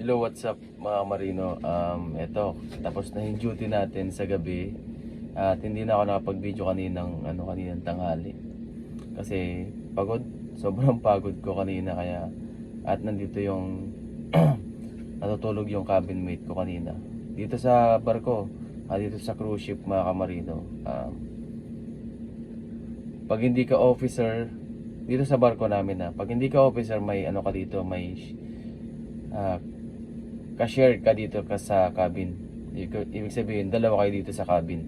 Hello, what's up mga Marino? Eto, tapos na yung duty natin sa gabi. At hindi na ako nakapag-video kaninang tanghali. Kasi pagod, sobrang pagod ko kanina kaya at nandito yung natutulog yung cabin mate ko kanina. Dito sa barko, dito sa cruise ship mga Kamarino. Pag hindi ka officer, dito sa barko namin pag hindi ka officer may ano ka dito, may ah, ka-share ka dito ka sa cabin. Ibig sabihin, dalawa kayo dito sa cabin.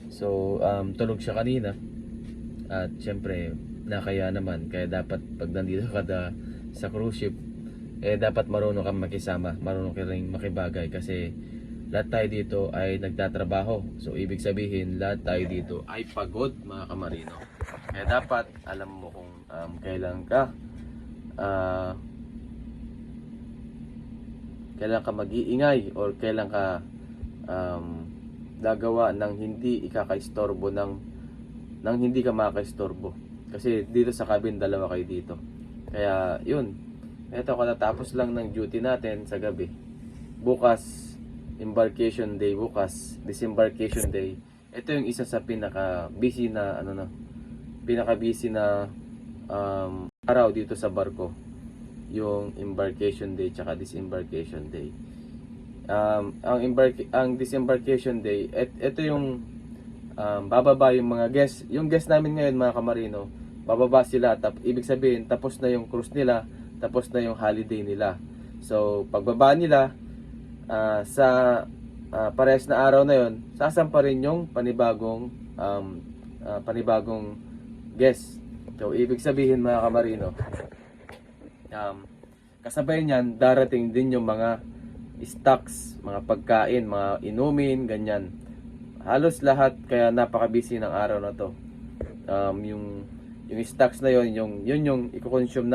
So, tulog siya kanina. At syempre, nakaya naman. Kaya dapat pag nandito ka sa cruise ship, dapat marunong kang makisama. Marunong ka rin makibagay. Kasi lahat tayo dito ay nagtatrabaho. So, ibig sabihin, lahat tayo dito ay pagod mga kamarino. Kaya dapat, alam mo kung kailan ka mag-iingay or kailan ka gagawa ng hindi ikakaistorbo ng hindi ka makakaistorbo. Kasi dito sa cabin, dalawa kayo dito. Kaya yun, eto katatapos lang ng duty natin sa gabi. Bukas, embarkation day, disembarkation day. Ito yung isa sa pinaka-busy na araw dito sa barko, yung embarkation day tsaka disembarkation day. Ang disembarkation day, ito yung bababa yung mga guests. Yung guests namin ngayon mga kamarino, bababa sila, ibig sabihin tapos na yung cruise nila, tapos na yung holiday nila. So pagbaba nila sa parehas na araw na yon, sasampa rin yung panibagong guest. So ibig sabihin mga kamarino, kasabay niyan darating din yung mga stocks, mga pagkain, mga inumin, ganyan. Halos lahat, kaya napaka-busy ng araw na to. Yung stocks na yun yung i-consume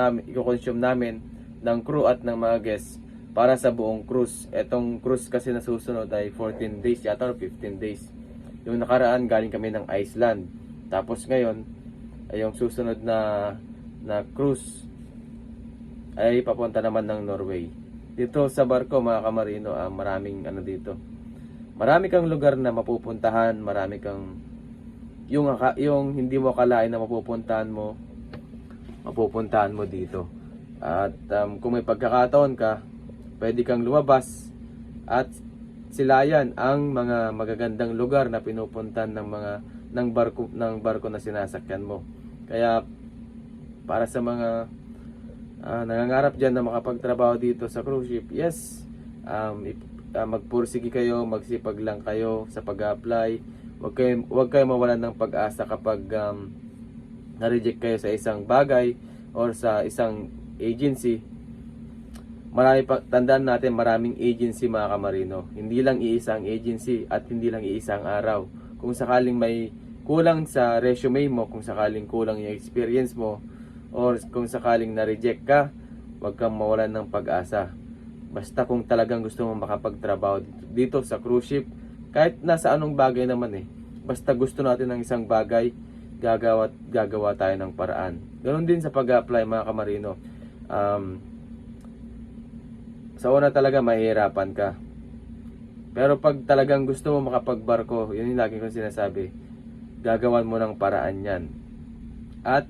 namin ng crew at ng mga guests para sa buong cruise. Etong cruise kasi na susunod ay 14 days yata or 15 days. Yung nakaraan galing kami ng Iceland. Tapos ngayon ay yung susunod na cruise ay papunta naman ng Norway. Dito sa barko mga kamarino, maraming dito. Marami kang lugar na mapupuntahan, marami kang yung hindi mo akalain na mapupuntahan mo dito. At kung may pagkakataon ka, pwede kang lumabas at silayan ang mga magagandang lugar na pinupuntahan ng barko na sinasakyan mo. Kaya para sa mga nangangarap dyan na makapagtrabaho dito sa cruise ship, yes, magpursige kayo, magsipag lang kayo sa pag-apply. Huwag kayo mawalan ng pag-asa kapag na-reject kayo sa isang bagay or sa isang agency. Tandaan natin, maraming agency mga kamarino. Hindi lang iisang agency at hindi lang iisang araw. Kung sakaling may kulang sa resume mo, kung sakaling kulang yung experience mo, or kung sakaling na-reject ka, huwag kang mawalan ng pag-asa. Basta kung talagang gusto mo makapagtrabaho dito sa cruise ship, kahit nasa anong bagay naman basta gusto natin ng isang bagay, gagawa tayo ng paraan. Ganon din sa pag-apply mga kamarino. Sa una talaga mahihirapan ka. Pero pag talagang gusto mo makapagbarko, yun yung lagi kong sinasabi, gagawan mo ng paraan yan. At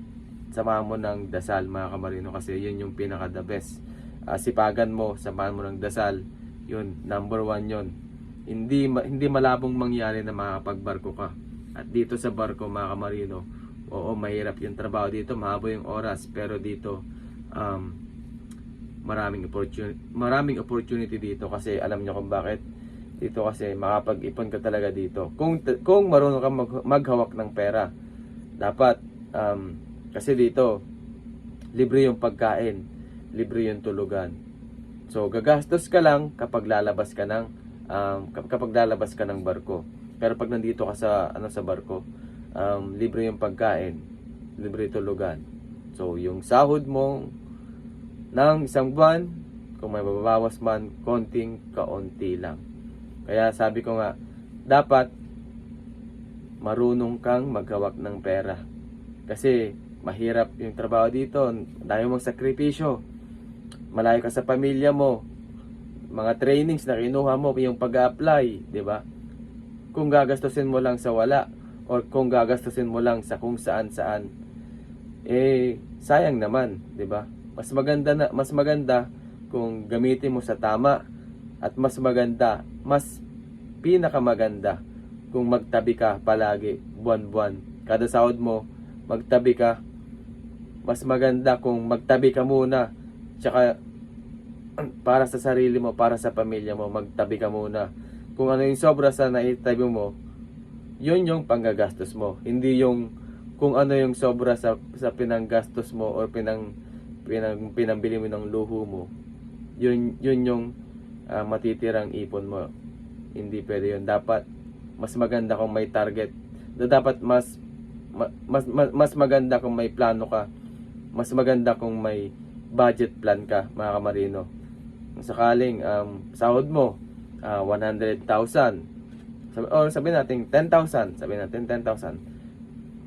samahan mo ng dasal mga kamarino, kasi yun yung pinaka the best. Sipagan mo, samahan mo ng dasal, yun, number 1 yun. Hindi malabong mangyari na makakapagbarko ka. At dito sa barko mga kamarino, oo, mahirap yung trabaho dito, mahaba yung oras, pero dito maraming opportunity dito. Kasi alam nyo kung bakit dito, kasi makapag-ipon ka talaga dito kung marunong ka maghawak ng pera. Dapat kasi dito, libre yung pagkain, libre yung tulugan. So, gagastos ka lang kapag lalabas ka ng barko. Pero pag nandito ka sa barko, libre yung pagkain, libre yung tulugan. So, yung sahod mo ng isang buwan, kung may mababawas man, kaunti lang. Kaya sabi ko nga, dapat marunong kang maghawak ng pera. Kasi mahirap yung trabaho dito, dahil mong sakripisyo. malayo ka sa pamilya mo, mga trainings na kinuha mo, yung pag-apply, di ba? Kung gagastusin mo lang sa wala, or kung gagastusin mo lang sa kung saan-saan, sayang naman, di ba? Mas maganda kung gamitin mo sa tama, at mas pinakamaganda kung magtabi ka palagi, buwan-buwan. Kada sahod mo, magtabi ka. Mas maganda kung magtabi ka muna. Tsaka, para sa sarili mo, para sa pamilya mo, magtabi ka muna. Kung ano yung sobra sa naitabi mo, yun yung panggagastos mo. Hindi yung kung ano yung sobra sa pinanggastos mo or pinambili mo ng luho mo. Yun yung matitirang ipon mo. Hindi pwede yun. Dapat mas maganda kung may target. Dapat mas maganda kung may plano ka. Mas maganda kung may budget plan ka, mga kamarino. Kung sakaling sahod mo 100,000 or sabihin natin 10,000,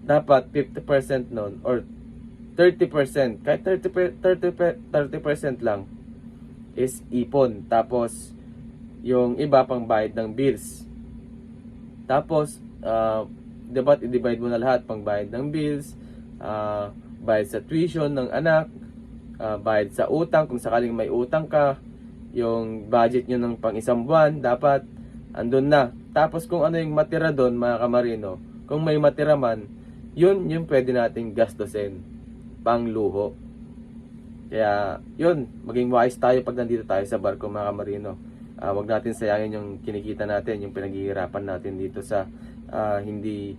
dapat 50% nun or 30%, kahit 30% lang is ipon. Tapos yung iba pang bayad ng bills. Tapos dapat i-divide mo na lahat, pang bayad ng bills, bayad sa tuition ng anak, bayad sa utang kung sakaling may utang ka, yung budget nyo ng pang isang buwan, dapat andun na. Tapos kung ano yung matira doon, mga kamarino, kung may matira man, yun yung pwede nating gastusin pang luho. Kaya yun, maging wise tayo pag nandito tayo sa barko, mga kamarino. Wag natin sayangin yung kinikita natin, yung pinaghihirapan natin dito sa hindi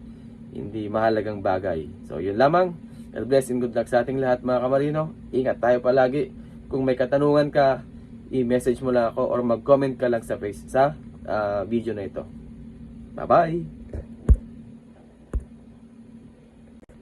mahalagang bagay. So yun lamang. God bless and good luck sa ating lahat, mga kamarino. Ingat tayo palagi. Kung may katanungan ka, i-message mo lang ako or mag-comment ka lang sa video na ito. Bye-bye!